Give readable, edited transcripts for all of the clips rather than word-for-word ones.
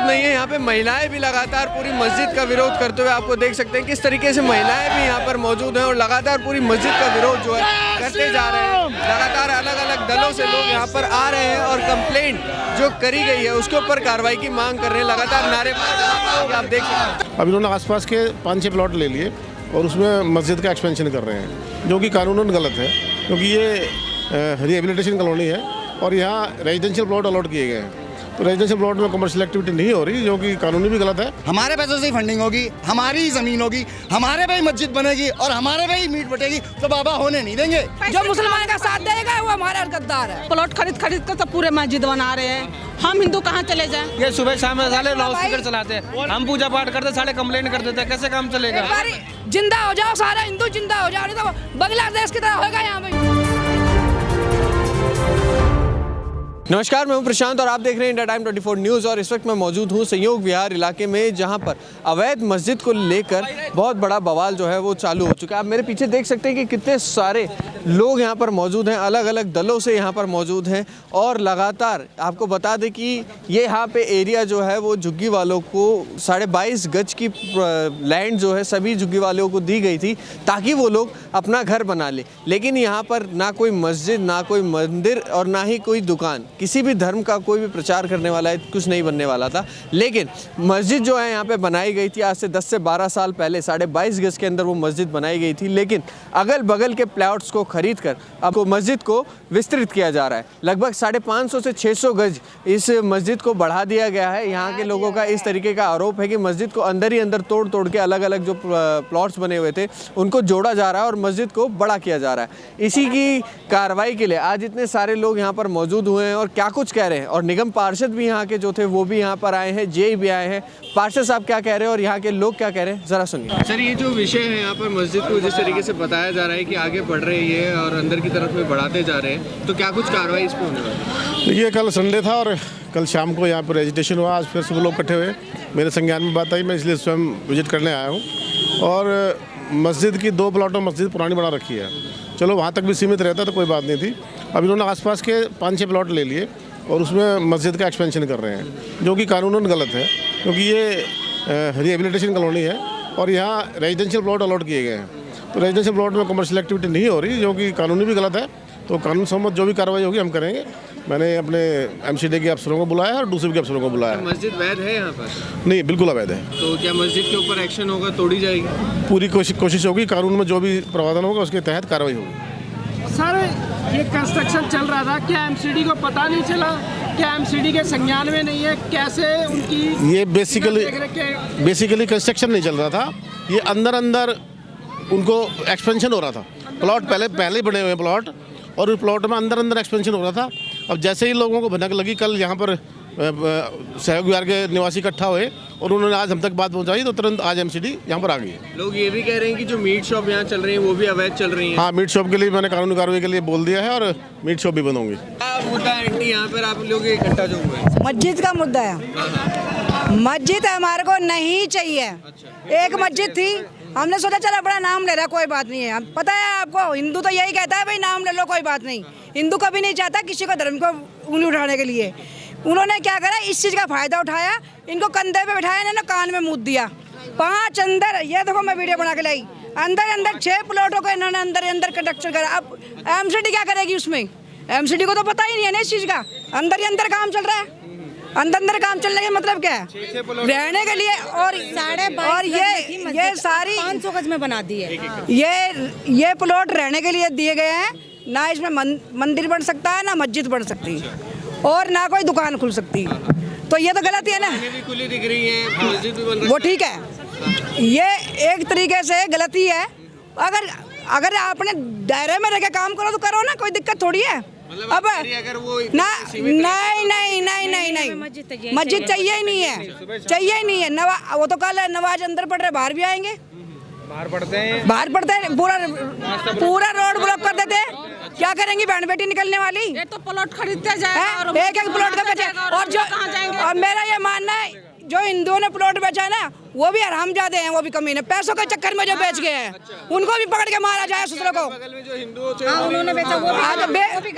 नहीं है। यहाँ पे महिलाएं भी लगातार पूरी मस्जिद का विरोध करते हुए आपको देख सकते हैं किस तरीके से महिलाएं भी यहाँ पर मौजूद हैं और लगातार पूरी मस्जिद का विरोध जो है करते जा रहे हैं। लगातार अलग अलग दलों से लोग यहाँ पर आ रहे हैं और कंप्लेंट जो करी गई है उसके ऊपर कार्रवाई की मांग कर रहे हैं। लगातार नारे आप देख सकते हैं। अब इन्होंने आसपास के 5-6 प्लॉट ले लिए और उसमें मस्जिद का एक्सपेंशन कर रहे हैं, जो कि कानूनन गलत है, क्योंकि ये रिहेबिलिटेशन कॉलोनी है और यहाँ रेजिडेंशियल प्लॉट अलॉट किए गए हैं। तो रेजिडेंशियल प्लॉट में कमर्शियल एक्टिविटी नहीं हो रही, जो कि कानूनी भी गलत है। हमारे पैसों से ही फंडिंग होगी, हमारी ही जमीन होगी, हमारे पे ही मस्जिद बनेगी और हमारे पे ही मीट बटेगी, तो बाबा होने नहीं देंगे। जो मुसलमान का साथ देगा वो हमारा गद्दार है। प्लॉट खरीद कर तो पूरे मस्जिद बना रहे हैं। हम हिंदू कहाँ चले जाएं? ये सुबह शाम साले लाउड स्पीकर चलाते हैं, हम पूजा पाठ करते साले कंप्लेंट कर देते हैं, कैसे काम चलेगा? जिंदा हो जाओ, सारा हिंदू जिंदा हो जाओ, नहीं तो बांग्लादेश की तरह होगा यहाँ पे। नमस्कार, मैं हूं प्रशांत और आप देख रहे हैं इंडिया टाइम 24 न्यूज़। और इस वक्त मैं मौजूद हूं संयोग विहार इलाके में, जहां पर अवैध मस्जिद को लेकर बहुत बड़ा बवाल जो है वो चालू हो चुका है। आप मेरे पीछे देख सकते हैं कि कितने सारे लोग यहां पर मौजूद हैं, अलग अलग दलों से यहां पर मौजूद हैं। और लगातार आपको बता दें कि ये यहाँ पे एरिया जो है वो झुग्गी वालों को 22.5 गज की लैंड जो है सभी झुग्गी वालों को दी गई थी ताकि वो लोग अपना घर बना ले। लेकिन यहाँ पर ना कोई मस्जिद, ना कोई मंदिर और ना ही कोई दुकान, किसी भी धर्म का कोई भी प्रचार करने वाला है कुछ नहीं बनने वाला था। लेकिन मस्जिद जो है यहाँ पे बनाई गई थी आज से 10 से 12 साल पहले, 22.5 गज के अंदर वो मस्जिद बनाई गई थी। लेकिन अगल बगल के प्लॉट्स को खरीद कर अब मस्जिद को विस्तृत किया जा रहा है। लगभग 550 से 600 गज इस मस्जिद को बढ़ा दिया गया है। यहाँ के लोगों का इस तरीके का आरोप है कि मस्जिद को अंदर ही अंदर तोड़ तोड़ के अलग अलग जो प्लॉट्स बने हुए थे उनको जोड़ा जा रहा है और मस्जिद को बड़ा किया जा रहा है। इसी की कार्रवाई के लिए आज इतने सारे लोग यहाँ पर मौजूद हुए हैं और क्या कुछ कह रहे हैं। और निगम पार्षद भी यहाँ के जो थे वो भी यहाँ पर आए हैं, जेई भी आए हैं। पार्षद साहब क्या कह रहे हैं और यहाँ के लोग क्या कह रहे हैं, जरा सुनिए। सर, ये जो विषय है यहाँ पर मस्जिद को जिस तरीके से बताया जा रहा है कि आगे बढ़ रही है और अंदर की तरफ में बढ़ाते जा रहे हैं, तो क्या कुछ कार्रवाई इस पर होने वाली है? देखिए, कल संडे था और कल शाम को यहाँ पर एजिटेशन हुआ। आज फिर सब लोग इकट्ठे हुए, मेरे संज्ञान में बात आई, मैं इसलिए स्वयं विजिट करने आया हूँ। और मस्जिद की 2 प्लॉटों मस्जिद पुरानी बना रखी है, चलो वहाँ तक भी सीमित रहता तो कोई बात नहीं थी। अब इन्होंने आसपास के 5-6 प्लॉट ले लिए और उसमें मस्जिद का एक्सपेंशन कर रहे हैं, जो कि कानूनन गलत है, क्योंकि ये रिहेबिलिटेशन कॉलोनी है और यहाँ रेजिडेंशियल प्लॉट अलॉट किए गए हैं। तो रेजिडेंशियल प्लॉट में कमर्शियल एक्टिविटी नहीं हो रही, जो कि कानूनी भी गलत है। तो कानून सम्मत जो भी कार्रवाई होगी हम करेंगे। मैंने अपने MCD के अफसरों को बुलाया और दूसरे के अफसरों को बुलाया। मस्जिद वैध है यहाँ पर? नहीं, बिल्कुल अवैध है। तो क्या मस्जिद के ऊपर एक्शन होगा, तोड़ी जाएगी? पूरी कोशिश होगी, कानून में जो भी प्रावधान होगा उसके तहत कार्रवाई होगी। सर, ये कंस्ट्रक्शन चल रहा था, क्या MCD को पता नहीं चला? क्या MCD के संज्ञान में नहीं है? कैसे उनकी ये बेसिकली कंस्ट्रक्शन नहीं चल रहा था, ये अंदर उनको एक्सपेंशन हो रहा था। प्लॉट पहले ही बने हुए प्लॉट और उस प्लॉट में अंदर एक्सपेंशन हो रहा था। अब जैसे ही लोगों को भनक लगी, कल यहाँ पर सहयोग विहार के निवासी इकट्ठा हुए और उन्होंने आज हम तक बात पहुंचाई, तो तुरंत आज MCD यहाँ पर आ गई है। लोग ये भी कह रहे हैं कि जो मीट शॉप यहाँ चल रही है वो भी अवैध चल रही है। हाँ, मीट शॉप के लिए मैंने कानूनी कार्रवाई के लिए बोल दिया है और मीट शॉप भी बंद होंगी। क्या मुद्दा है आंटी यहाँ पर आप लोग इकट्ठा जो हुए हैं? मस्जिद का मुद्दा है। मस्जिद हमारे को नहीं चाहिए। एक मस्जिद थी, हमने सोचा चलो अपना नाम ले रहा, कोई बात नहीं है। पता है आपको, हिंदू तो यही कहता है भाई नाम ले लो, कोई बात नहीं। हिंदू कभी नहीं चाहता किसी को धर्म को उंगली उठाने के लिए। उन्होंने क्या करा, इस चीज़ का फायदा उठाया, इनको कंधे पे बिठाया, इन्होंने कान में मुँह दिया। 5 अंदर, ये देखो मैं वीडियो बना के लाई, अंदर 6 प्लॉटों को इन्होंने अंदर कंस्ट्रक्शन करा। अब MCD क्या करेगी उसमें? MCD को तो पता ही नहीं है ना इस चीज़ का। अंदर ही अंदर काम चल रहा है। अंदर काम चलने का मतलब क्या है? रहने के लिए। और ये सारी 500 गज में बना दी है। ये प्लॉट रहने के लिए दिए गए हैं। ना इसमें मंदिर बन सकता है, ना मस्जिद बन सकती है और ना कोई दुकान खुल सकती है। तो ये तो गलत है ना। भी खुली दिख रही है, मस्जिद भी बन रही है। वो ठीक है, ये एक तरीके से गलती है। अगर आपने दायरे में रह के काम करो तो करो ना, कोई दिक्कत थोड़ी है। अब अगर वो नहीं, मस्जिद चाहिए ही नहीं है। वो तो कल नवाज अंदर पढ़ रहे, बाहर भी आएंगे, बाहर पढ़ते हैं, पूरा रोड ब्लॉक कर देते हैं। क्या करेंगे बहन बेटी निकलने वाली? ये तो प्लॉट खरीदते जाए, एक प्लॉट का और जो, और मेरा ये मानना है जो हिंदुओं ने प्लॉट बेचा है ना वो भी हरामजादे हैं, वो भी कमीने, पैसों के चक्कर में जो बेच गए हैं उनको भी पकड़ के मारा जाए ससुरों को। बगल में जो हिंदू थे उन्होंने बेचा वो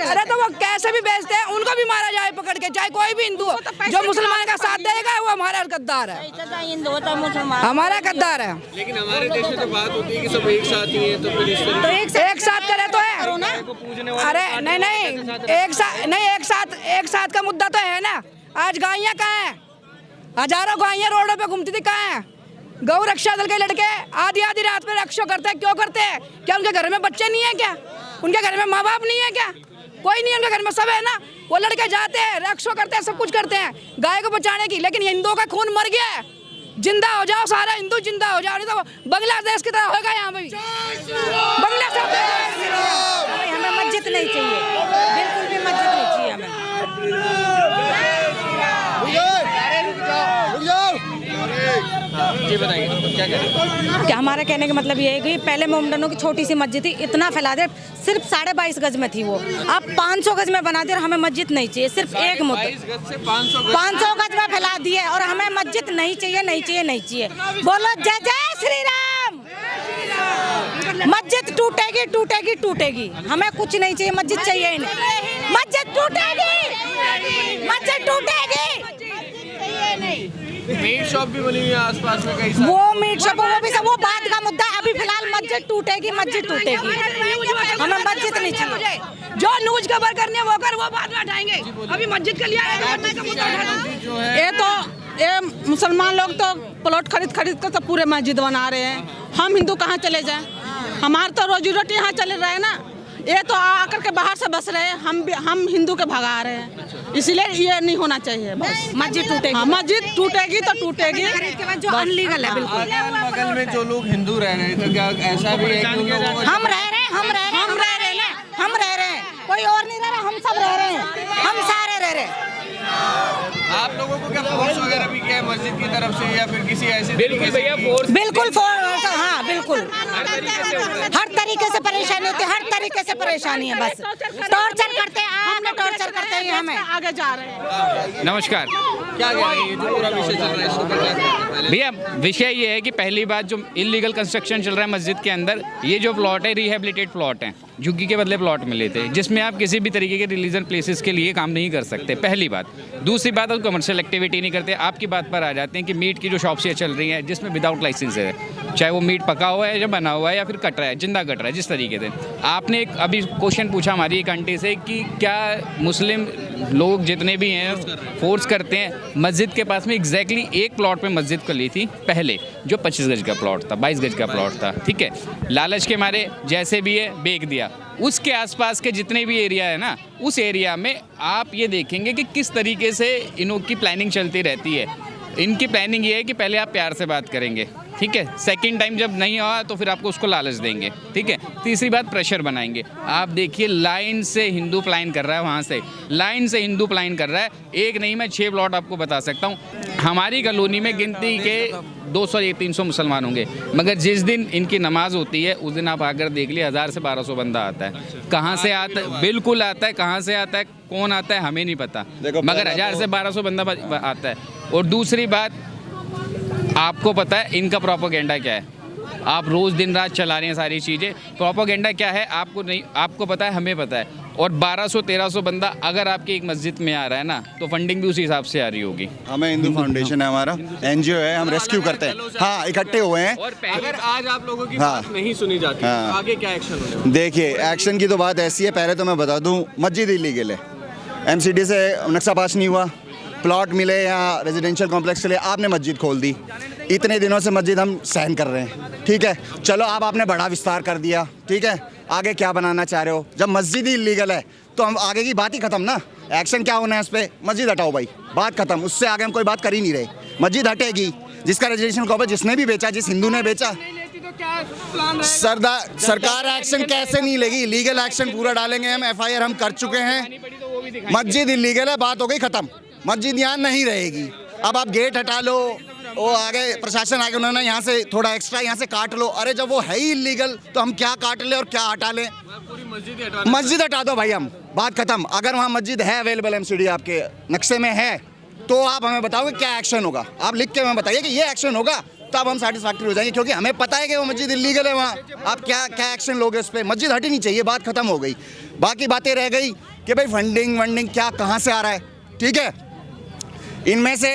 अरे तो वो कैसे भी बेचते हैं, उनको भी मारा जाए पकड़ के, चाहे कोई भी हिंदू हो। जो मुसलमान का साथ देगा वो हमारा गद्दार है, हमारा गद्दार है। लेकिन हमारे देश में तो बात होती है कि सब एक साथ ही है, तो फिर इस तरह एक साथ करे तो है, अरे नहीं एक साथ का मुद्दा तो है ना। आज गायें कहाँ हैं? हजारों गायें रोडों पे घूमती थी, कहाँ हैं? गौ रक्षा दल के लड़के आधी आधी रात में रक्षा करते हैं, क्यों करते हैं? क्या उनके घर में बच्चे नहीं है क्या? उनके घर में माँ बाप नहीं है क्या? कोई नहीं है उनके घर में, सब है ना। वो लड़के जाते हैं, रक्षा करते हैं, सब कुछ करते हैं गाय को बचाने की। लेकिन हिंदुओं का खून मर गया है, जिंदा हो जाओ, सारा हिंदू जिंदा हो जाओ, नहीं तो बांग्लादेश की तरह होगा यहाँ पे। बांग्लादेश हमें मस्जिद नहीं चाहिए, बिल्कुल भी मस्जिद नहीं चाहिए हमें। जी बताइए क्या कह रहे हैं? क्या हमारा कहने का मतलब ये है कि पहले मोमडनों की छोटी सी मस्जिद थी, इतना फैला दे, सिर्फ 22.5 गज में थी वो, अब 500 गज में बना दिया। और हमें मस्जिद नहीं चाहिए, सिर्फ एक मुद्दा 22 गज से 500 गज में फैला दिए और हमें मस्जिद नहीं चाहिए, नहीं चाहिए, नहीं चाहिए। बोलो जय जय श्री राम। मस्जिद टूटेगी टूटेगी टूटेगी, हमें कुछ नहीं चाहिए, मस्जिद चाहिए ही नहीं। मस्जिद टूटेगी, मस्जिद टूटेगी। मीट शॉप भी बनी हुई है आसपास में कई सारी। वो मीट शॉप वो भी सब वो बात का मुद्दा है। अभी फिलहाल मस्जिद टूटेगी, मस्जिद टूटेगी, हमें मस्जिद नहीं चाहिए। जो न्यूज कवर करने वो कर, वो बाद में हटाएंगे। अभी मस्जिद के लिए ये मुसलमान लोग तो प्लॉट खरीद कर तो पूरे मस्जिद बना रहे हैं। हम हिंदू कहाँ चले जाएं? हमारे तो रोजी रोटी यहाँ चल रहा है ना। ये तो आकर के बाहर से बस रहे हैं, हम हिंदू के भगा रहे हैं, इसलिए ये नहीं होना चाहिए। बस मस्जिद टूटेगी, हाँ, मस्जिद टूटेगी तो टूटेगी। जो अनलीगल है बिल्कुल। बगल में जो लोग हिंदू रह रहे हैं, तो क्या ऐसा भी है कि उन लोगों को हम रह रहे हैं, हम रह रहे हैं, हम रह रहे हैं ना, हम रह रहे हैं, कोई और नहीं रह रहा, हम सब रह रहे हैं, हम सारे रह रहे हैं। आप लोगों को क्या फोर्स वगैरह भी क्या है मस्जिद की तरफ से या फिर किसी ऐसे बिल्कुल भैया फोर्स बिल्कुल हाँ बिल्कुल हर तरीके से परेशानी होती है, हर तरीके से परेशानी है। बस टॉर्चर करते हैं, हमने टॉर्चर करते हैं, हमें आगे जा रहे हैं। नमस्कार क्या कह रहे हैं? ये जो पूरा विषय चल रहा है इसको क्या कहते हैं? पहले भैया, विषय ये है कि पहली बात जो इलीगल कंस्ट्रक्शन चल रहा है मस्जिद के अंदर, ये जो प्लॉट है रिहेबिलिटेड प्लॉट हैं, झुग्गी के बदले प्लॉट मिले थे, जिसमें आप किसी भी तरीके के रिलीजन प्लेसेस के लिए काम नहीं कर सकते, पहली बात। दूसरी बात, आप कमर्शियल एक्टिविटी नहीं करते। आपकी बात पर आ जाते हैं कि मीट की जो शॉप्स ये चल रही हैं जिसमें विदाउट लाइसेंस है, चाहे वो मीट पका हुआ है या बना हुआ है या फिर कट रहा है, जिंदा कट रहा है, जिस तरीके से। आपने एक अभी क्वेश्चन पूछा हमारी एक आंटी से कि क्या मुस्लिम लोग जितने भी हैं फोर्स करते हैं। मस्जिद के पास में एग्जैक्टली एक प्लॉट पे मस्जिद को ली थी पहले, जो 25 गज का प्लॉट था, 22 गज का प्लॉट था, ठीक है। लालच के मारे जैसे भी है बेच दिया। उसके आसपास के जितने भी एरिया है ना, उस एरिया में आप ये देखेंगे कि किस तरीके से इनों की प्लानिंग चलती रहती है। इनकी प्लानिंग ये है कि पहले आप प्यार से बात करेंगे, ठीक है, सेकंड टाइम जब नहीं हुआ तो फिर आपको उसको लालच देंगे, ठीक है, तीसरी बात प्रेशर बनाएंगे। आप देखिए लाइन से हिंदू प्लान कर रहा है, वहाँ से लाइन से हिंदू प्लान कर रहा है। एक नहीं, मैं 6 प्लॉट आपको बता सकता हूँ। हमारी कॉलोनी में गिनती के 200 या 300 मुसलमान होंगे, मगर जिस दिन इनकी नमाज होती है उस दिन आप आकर देख लिए 1000 से 1200 बंदा आता है। कहाँ से आता है? बिल्कुल आता है, कहाँ से आता है, कौन आता है, हमें नहीं पता, मगर 1000 से 1200 बंदा आता है। और दूसरी बात, आपको पता है इनका प्रोपेगेंडा क्या है? आप रोज़ दिन रात चला रहे हैं सारी चीज़ें। प्रोपेगेंडा क्या है आपको नहीं, आपको पता है, हमें पता है। और 1200-1300 बंदा अगर आपकी एक मस्जिद में आ रहा है ना, तो फंडिंग भी उसी हिसाब से आ रही होगी। हमें हिंदू फाउंडेशन है, हमारा NGO है, हम रेस्क्यू करते हैं। हाँ, इकट्ठे हुए हैं। और अगर आज आप लोगों की हाँ। बात नहीं सुनी जाती, हाँ। तो आगे क्या एक्शन होने वाला? देखिए, एक्शन की तो बात ऐसी है, पहले तो मैं बता दूं, मस्जिद इलीगल है, MCD से नक्शा पास नहीं हुआ, प्लॉट मिले या रेजिडेंशियल कॉम्प्लेक्स के लिए आपने मस्जिद खोल दी। इतने दिनों से मस्जिद हम सहन कर रहे हैं, ठीक है। चलो अब आपने बड़ा विस्तार कर दिया, ठीक है, आगे क्या बनाना चाह रहे हो? जब मस्जिद ही इलीगल है तो हम आगे की बात ही खत्म ना। एक्शन क्या होना है इस पर? मस्जिद हटाओ भाई, बात खत्म। उससे आगे हम कोई बात कर ही नहीं रहे। मस्जिद हटेगी, जिसका रेजिडेंशियल कॉम्प्लेक्स जिसने भी बेचा, जिस हिंदू ने बेचा, सरकार एक्शन कैसे नहीं लेगी? लीगल एक्शन पूरा डालेंगे हम, FIR हम कर चुके हैं। मस्जिद इलीगल है, बात हो गई खत्म, मस्जिद यहाँ नहीं रहेगी। अब आप गेट हटा लो, वो आगे प्रशासन आगे उन्होंने यहाँ से थोड़ा एक्स्ट्रा यहाँ से काट लो। अरे जब वो है ही इलीगल तो हम क्या काट ले और क्या हटा लें? मस्जिद हटा दो भाई, हम बात खत्म। अगर वहाँ मस्जिद है अवेलेबल, MCD आपके नक्शे में है, तो आप हमें बताओगे क्या एक्शन होगा, आप लिख के हमें बताइए कि ये एक्शन होगा, तब हम सेटिस्फैक्ट्री हो जाएंगे, क्योंकि हमें पता है कि वो मस्जिद इल्लीगल है वहाँ। आप क्या एक्शन लोगे उस पर? मस्जिद हटनी चाहिए, बात खत्म हो गई। बाकी बातें रह गई कि भाई फंडिंग क्या कहाँ से आ रहा है, ठीक है। इनमें से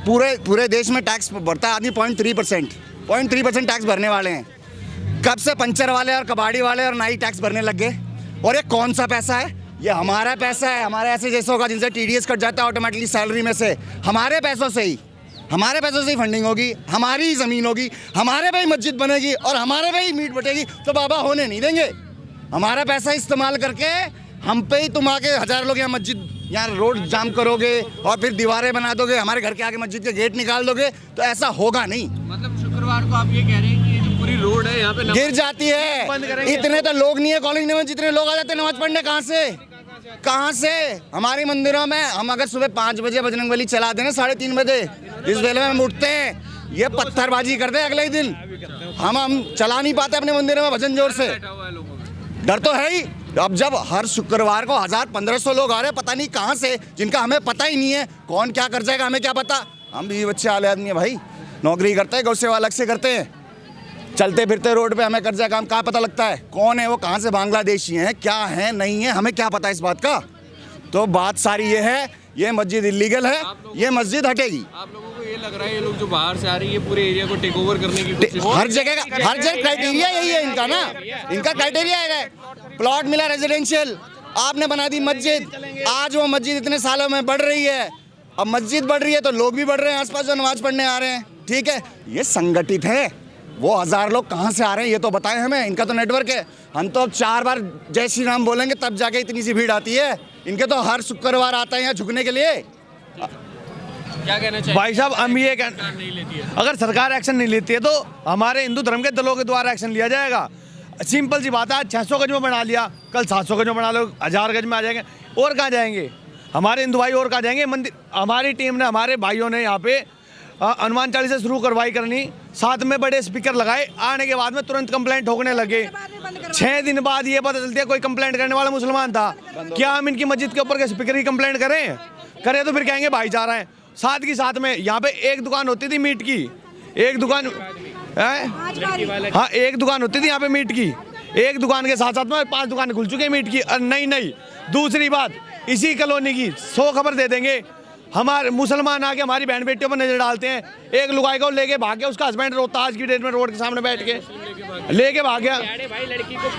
पूरे देश में टैक्स बढ़ता है आदमी 0.3% टैक्स भरने वाले हैं। कब से पंचर वाले और कबाड़ी वाले और नाई टैक्स भरने लग गए? और ये कौन सा पैसा है? ये हमारा पैसा है, हमारे ऐसे जैसे होगा जिनसे TDS कट जाता है ऑटोमेटिकली सैलरी में से। हमारे पैसों से ही फंडिंग होगी, हमारी ही ज़मीन होगी, हमारे पे ही मस्जिद बनेगी और हमारे पे ही मीट बटेगी, तो बाबा होने नहीं देंगे। हमारा पैसा इस्तेमाल करके हम पे ही तुम आके 1000 लोग यहाँ रोड जाम करोगे और फिर दीवारें बना दोगे, हमारे घर के आगे मस्जिद के गेट निकाल दोगे, तो ऐसा होगा नहीं। मतलब शुक्रवार को आप ये कह रहे हैं कि ये जो पूरी रोड है यहाँ पे गिर जाती है। इतने तो लोग नहीं है कॉलोनी में जितने लोग आ जाते हैं नमाज पढ़ने। कहाँ से? हमारी मंदिरों में हम अगर सुबह 5 बजे बजरंगबली चला दें 3:30 बजे, इस वेले में हम उठते हैं, ये पत्थरबाजी करते हैं अगले ही दिन। हम चला नहीं पाते अपने मंदिरों में भजन जोर से, डर तो है ही। अब जब हर शुक्रवार को 1000-1500 लोग आ रहे हैं पता नहीं कहाँ से, जिनका हमें पता ही नहीं है कौन क्या कर जाएगा, हमें क्या पता। हम भी बच्चे वाले आदमी है भाई, नौकरी करते हैं, गौ सेवा अलग से करते हैं, चलते फिरते रोड पे, हमें कर्जा काम कहाँ पता लगता है कौन है वो, कहाँ से बांग्लादेशी हैं, क्या है नहीं है, हमें क्या पता इस बात का। तो बात सारी ये है, ये मस्जिद इलीगल है, ये मस्जिद हटेगी। आप लोगों को ये लग रहा है ये लोग जो बाहर से आ रहे हैं ये पूरे एरिया को टेक ओवर करने की कोशिश हर जगह क्राइटेरिया यही है इनका ना, इनका क्राइटेरिया है प्लॉट मिला रेजिडेंशियल, आपने बना दी मस्जिद। आज वो मस्जिद इतने सालों में बढ़ रही है, अब मस्जिद बढ़ रही है तो लोग भी बढ़ रहे हैं आसपास जो नमाज पढ़ने आ रहे हैं, ठीक है। ये संगठित है, वो 1000 लोग कहाँ से आ रहे हैं ये तो बताएं हमें, इनका तो नेटवर्क है। हम तो अब 4 बार जय श्री राम बोलेंगे तब जाके इतनी सी भीड़ आती है, इनके तो हर शुक्रवार आता है यहाँ झुकने के लिए। क्या कहना चाहिए भाई साहब? हम ये नहीं लेती है? अगर सरकार एक्शन नहीं लेती है तो हमारे हिंदू धर्म के दलों के द्वारा एक्शन लिया जाएगा। सिंपल सी बात है, 600 गज में बना लिया, कल 700 गज में बना लो, 1000 गज में आ जाएंगे, और कहाँ जाएंगे हमारे हिंदू भाई, और कहाँ जाएंगे? मंदिर हमारी टीम ने, हमारे भाइयों ने यहाँ पे हनुमान चालीसा शुरू करवाई करनी, साथ में बड़े स्पीकर लगाए, आने के बाद में तुरंत कंप्लेंट ठोकने लगे। 6 दिन बाद ये पता चलती है कोई कंप्लेंट करने वाला मुसलमान था। क्या हम इनकी मस्जिद के ऊपर के स्पीकर की कंप्लेंट करें तो फिर कहेंगे भाईचारा है। साथ के साथ में यहाँ पे एक दुकान होती थी मीट की, एक दुकान हाँ एक दुकान होती थी यहाँ पे मीट की, एक दुकान के साथ साथ में 5 दुकान खुल चुके हैं मीट की। और नहीं दूसरी बात, इसी कॉलोनी की 100 खबर दे देंगे, हमारे मुसलमान आके हमारी बहन बेटियों पर नजर डालते हैं। एक लुगाई को लेके भाग गया, उसका हस्बैंड रोता आज की डेट में रोड के सामने बैठ के लेके भाग गया,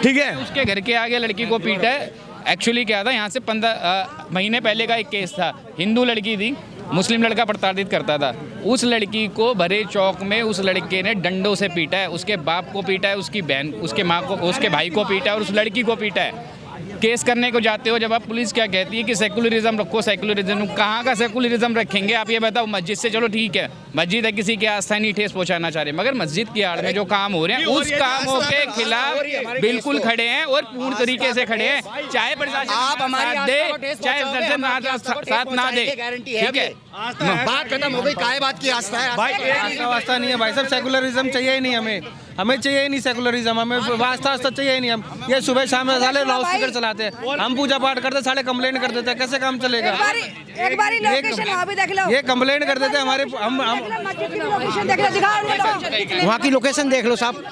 ठीक है। उसके घर के आगे लड़की को पीटा है। एक्चुअली क्या था, यहाँ से 15 महीने पहले का एक केस था, हिंदू लड़की थी, मुस्लिम लड़का प्रताड़ित करता था, उस लड़की को भरे चौक में उस लड़के ने डंडों से पीटा है, उसके बाप को पीटा है, उसकी बहन, उसके माँ को, उसके भाई को पीटा है और उस लड़की को पीटा है। केस करने को जाते हो जब आप, पुलिस क्या कहती है कि सेकुलरिज्म रखो, सेकुलरिज्म कहाँ का सेकुलरिज्म रखेंगे आप? ये बताओ, मस्जिद से चलो ठीक है, मस्जिद है, किसी के आस्था नहीं ठेस पहुंचाना चाह रहे, मगर मस्जिद की आड़ में जो काम हो रहे हैं उस कामों के खिलाफ बिल्कुल खड़े हैं और पूर्ण तरीके से खड़े हैं। चाहे प्रशासन आप हमारी साथ दे, चाहे प्रशासन साथ ना दे, ठीक है, बात खत्म हो गई। काय बात की आस्था है भाई आस्था नहीं है भाई साहब, सेकुलरिज्म चाहिए ही नहीं हमें चाहिए ही नहीं सेकुलरिज्म, हमें आस्था चाहिए ही नहीं। हम ये सुबह शाम साले लाउड स्पीकर चलाते हैं, हम पूजा पाठ करते साले कंप्लेंट कर देते हैं, कैसे काम चलेगा? एक बारी लोकेशन वहाँ भी देख लो, ये कंप्लेंट कर देते हैं हमारे, हम लोकेशन देख लो, दिखाओ वहाँ की लोकेशन देख लो साहब।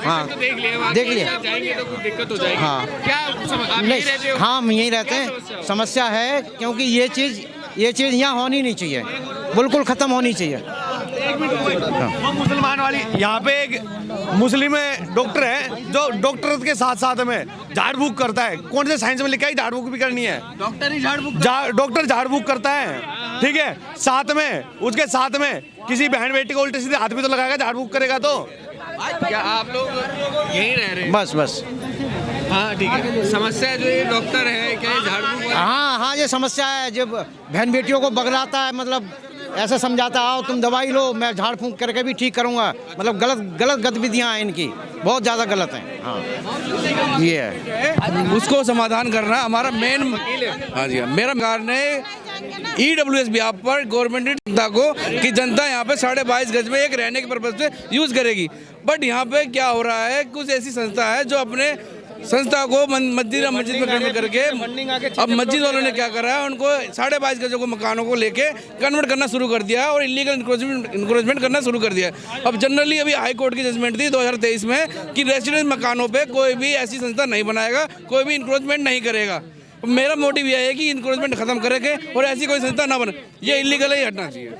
हाँ देख लिया, जाएंगे तो कुछ दिक्कत हो जाएगी। हाँ क्या आप यहीं रहते हो? हाँ हम यहीं रहते हैं। समस्या है क्योंकि ये चीज़ यहाँ होनी नहीं चाहिए, बिल्कुल ख़त्म होनी चाहिए। वो मुसलमान वाली यहाँ पे एक मुस्लिम डॉक्टर है जो डॉक्टर के साथ साथ में झाड़ फूक करता है। कौन से साइंस में लिखा है झाड़ फूक भी करनी है? डॉक्टर ही डॉक्टर झाड़ फूक करता है, ठीक है। साथ में उसके साथ में किसी बहन बेटी को उल्टे सीधे हाथ भी तो लगाएगा, झाड़ फूक करेगा तो। क्या आप लोग यहीं रह रहे हैं? बस हाँ ठीक है। समस्या जो ये डॉक्टर है क्या झाड़ू? हाँ ये समस्या है, जब बहन बेटियों को बगलाता है, मतलब ऐसा समझाता आओ तुम दवाई लो, मैं झाड़ फूंक करके भी ठीक करूँगा, मतलब गलत गतिविधियाँ हैं इनकी, बहुत ज़्यादा गलत हैं। हाँ ये है, उसको समाधान करना हमारा मेन। हाँ जी, मेरा सरकार ने EWS भी आप पर गवर्नमेंट ने जनता को कि जनता यहाँ पे 22.5 गज में एक रहने के पर्पज से यूज़ करेगी, बट यहाँ पे क्या हो रहा है, कुछ ऐसी संस्था है जो अपने संस्था को मस्जिद में कन्वर्ट करके अब मस्जिद वालों ने क्या करा है, उनको 22.5 गजों को मकानों को लेके कन्वर्ट करना शुरू कर दिया है और इलीगल इंक्रोचमेंट करना शुरू कर दिया है। अब जनरली अभी हाई कोर्ट की जजमेंट थी 2023 में कि रेजिडेंस मकानों पे कोई भी ऐसी संस्था नहीं बनाएगा, कोई भी इंक्रोचमेंट नहीं करेगा। मेरा मोटिव यह है कि इंक्रोचमेंट खत्म करेंगे और ऐसी कोई संस्था ना बने, ये इलीगल ही हटना चाहिए।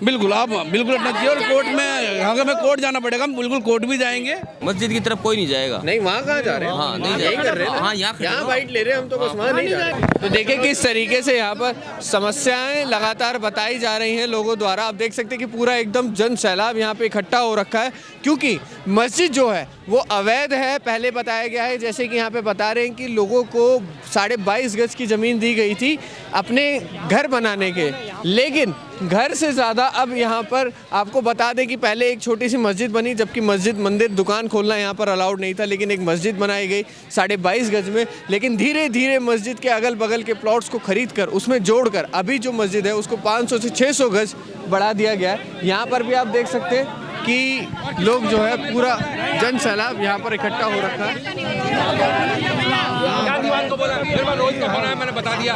बिल्कुल आप बिल्कुल हटना चाहिए और कोर्ट में हमें कोर्ट जाना पड़ेगा, हम बिल्कुल कोर्ट भी जाएंगे। मस्जिद की तरफ कोई नहीं जाएगा। नहीं, वहाँ कहाँ जा रहे हैं? हाँ, नहीं यहीं कर रहे हैं। हाँ, यहाँ बाइट ले रहे हैं हम तो, बस वहाँ नहीं जा रहे। तो देखिए किस तरीके से यहाँ पर समस्याएं लगातार बताई जा रही हैं लोगों द्वारा। आप देख सकते हैं कि पूरा एकदम जन सैलाब यहाँ पे इकट्ठा हो रखा है, क्योंकि मस्जिद जो है वो अवैध है। पहले बताया गया है, जैसे कि यहाँ पे बता रहे हैं कि लोगों को 22.5 गज की ज़मीन दी गई थी अपने घर बनाने के, लेकिन घर से ज़्यादा अब यहाँ पर आपको बता दें कि पहले एक छोटी सी मस्जिद बनी, जबकि मस्जिद मंदिर दुकान खोलना यहाँ पर अलाउड नहीं था, लेकिन एक मस्जिद बनाई गई 22.5 गज में। लेकिन धीरे धीरे मस्जिद के अगल बगल के प्लॉट्स को खरीद कर उसमें जोड़कर अभी जो मस्जिद है उसको 500 से 600 गज बढ़ा दिया गया है। यहाँ पर भी आप देख सकते हैं कि लोग जो है पूरा जन सैलाब यहाँ पर इकट्ठा हो रखा है। मैंने बता दिया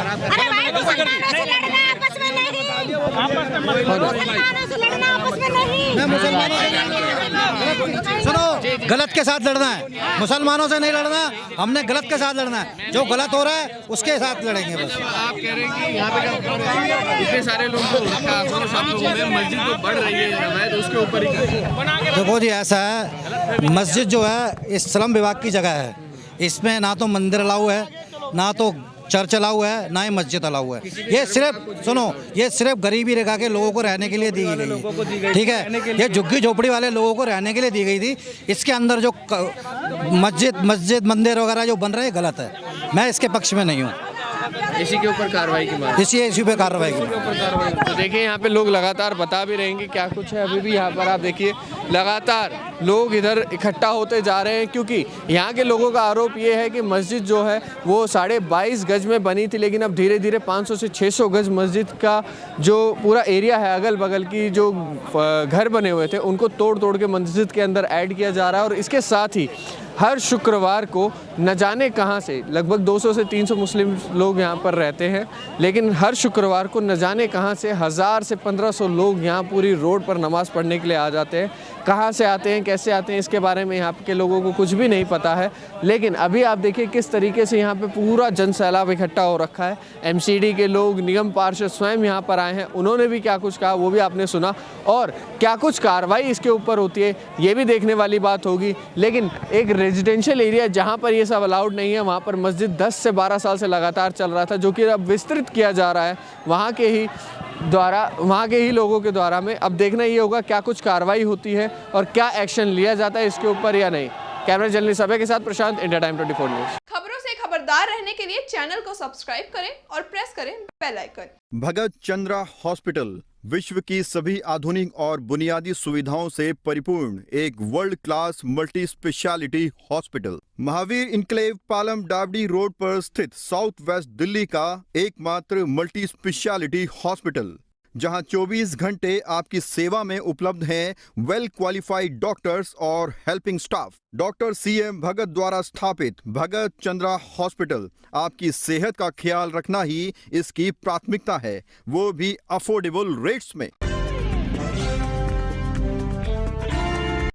सुनो, गलत के साथ लड़ना है, मुसलमानों से नहीं लड़ना। हमने गलत के साथ लड़ना है, जो गलत हो रहा है उसके साथ लड़ेंगे बस। आप कह रहे हैं कि यहाँ पे इतने सारे लोग मस्जिद तो बढ़ रही है अवैध, उसके ऊपर ही देखो जी, ऐसा है मस्जिद जो है इस श्रम विभाग की जगह है, इसमें ना तो मंदिर अलाउ है, ना तो चर्च अलाउ है, ना ही मस्जिद अलाउ है। ये सिर्फ सुनो, ये सिर्फ गरीबी रेखा के लोगों को रहने के लिए दी गई, ठीक है। ये झुग्गी झोपड़ी वाले लोगों को रहने के लिए दी गई थी। इसके अंदर जो मस्जिद मंदिर वगैरह जो बन रहे हैं गलत है, मैं इसके पक्ष में नहीं हूँ। इसी के ऊपर कार्रवाई की मांग, इसी पे कार्रवाई की। तो देखिए यहाँ पे लोग लगातार बता भी रहेंगे क्या कुछ है। अभी भी यहाँ पर आप देखिए लगातार लोग इधर इकट्ठा होते जा रहे हैं, क्योंकि यहाँ के लोगों का आरोप ये है कि मस्जिद जो है वो 22.5 गज में बनी थी, लेकिन अब धीरे धीरे 500 से 600 गज मस्जिद का जो पूरा एरिया है, अगल बगल की जो घर बने हुए थे उनको तोड़ तोड़ के मस्जिद के अंदर ऐड किया जा रहा है। और इसके साथ ही हर शुक्रवार को न जाने कहाँ से लगभग 200 से 300 मुस्लिम लोग यहाँ पर रहते हैं, लेकिन हर शुक्रवार को न जाने कहाँ से 1000 से 1500 लोग यहाँ पूरी रोड पर नमाज़ पढ़ने के लिए आ जाते हैं। कहाँ से आते हैं, कैसे आते हैं, इसके बारे में यहाँ के लोगों को कुछ भी नहीं पता है। लेकिन अभी आप देखिए किस तरीके से यहाँ पे पूरा जन सैलाब इकट्ठा हो रखा है। एमसीडी के लोग, निगम पार्षद स्वयं यहाँ पर आए हैं, उन्होंने भी क्या कुछ कहा वो भी आपने सुना, और क्या कुछ कार्रवाई इसके ऊपर होती है ये भी देखने वाली बात होगी। लेकिन एक रेजिडेंशियल एरिया जहाँ पर ये सब अलाउड नहीं है, वहाँ पर मस्जिद 10 से 12 साल से लगातार चल रहा था, जो कि अब विस्तृत किया जा रहा है वहाँ के ही लोगों के द्वारा में। अब देखना ये होगा क्या कुछ कार्रवाई होती है और क्या एक्शन लिया जाता है इसके ऊपर या नहीं। कैमरा जर्नलिस्ट सभा के साथ प्रशांत, इंडिया टाइम 24 न्यूज़। खबरों से खबरदार रहने के लिए चैनल को सब्सक्राइब करें और प्रेस करें बेल आइकन। भगत चंद्रा हॉस्पिटल विश्व की सभी आधुनिक और बुनियादी सुविधाओं से परिपूर्ण एक world class multi speciality hospital, Mahavir enclave Palam Dabri road पर स्थित साउथ वेस्ट दिल्ली का एकमात्र मल्टी स्पेशलिटी हॉस्पिटल, जहां 24 घंटे आपकी सेवा में उपलब्ध हैं वेल क्वालिफाइड डॉक्टर्स और हेल्पिंग स्टाफ। डॉक्टर CM भगत द्वारा स्थापित भगत चंद्रा हॉस्पिटल आपकी सेहत का ख्याल रखना ही इसकी प्राथमिकता है, वो भी अफोर्डेबल रेट्स में।